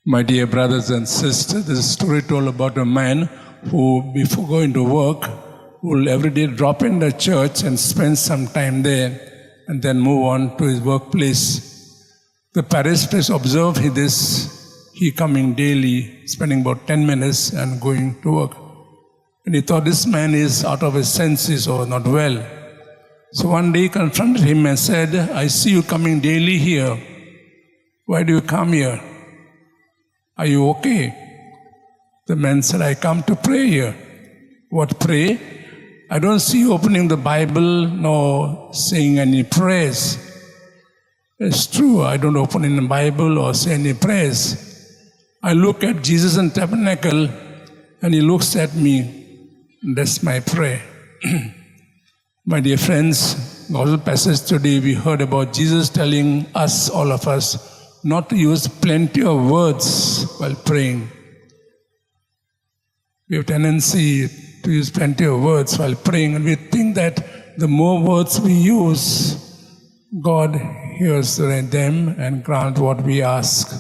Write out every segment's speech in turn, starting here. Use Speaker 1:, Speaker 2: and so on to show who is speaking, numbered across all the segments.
Speaker 1: My dear brothers and sisters, this is a story told about a man who, before going to work, will every day drop in the church and spend some time there and then move on to his workplace. The parishioners observed this, he coming daily, spending about 10 minutes and going to work. And he thought this man is out of his senses or not well. So one day he confronted him and said, I see you coming daily here. Why do you come here? Are you okay? The man said, I come to pray here. What pray? I don't see you opening the Bible nor saying any prayers. It's true, I don't open in the Bible or say any prayers. I look at Jesus in tabernacle and he looks at me. That's my prayer. My dear friends, in the passage today we heard about Jesus telling us, all of us, not to use plenty of words while praying. We have a tendency to use plenty of words while praying, and we think that the more words we use, God hears them and grants what we ask.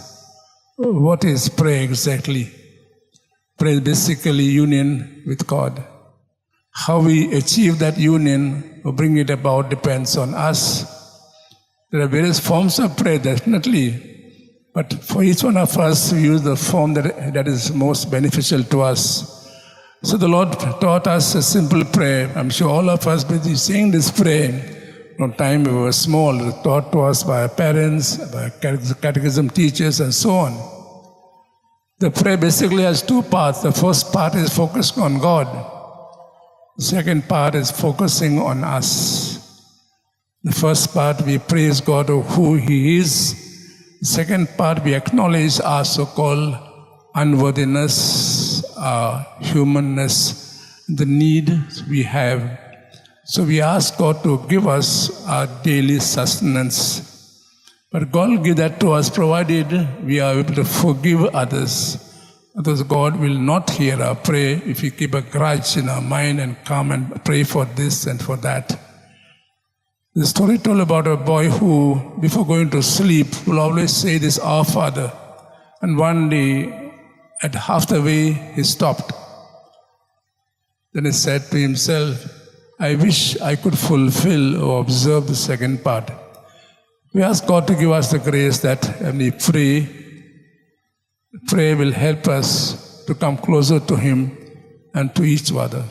Speaker 1: What is prayer exactly? Prayer is basically union with God. How we achieve that union or bring it about depends on us. There are various forms of prayer, definitely. But for each one of us, we use the form that is most beneficial to us. So the Lord taught us a simple prayer. I'm sure all of us, by saying this prayer, from time we were small, taught to us by our parents, by catechism teachers, and so on. The prayer basically has two parts. The first part is focused on God. The second part is focusing on us. The first part, we praise God of who He is. The second part, we acknowledge our so-called unworthiness, our humanness, the need we have. So we ask God to give us our daily sustenance. But God will give that to us provided we are able to forgive others. Otherwise God will not hear our prayer if we keep a grudge in our mind and come and pray for this and for that. The story told about a boy who, before going to sleep, will always say this, Our Father. And one day, at half the way, he stopped. Then he said to himself, I wish I could fulfill or observe the second part. We ask God to give us the grace that when we pray, prayer will help us to come closer to Him and to each other.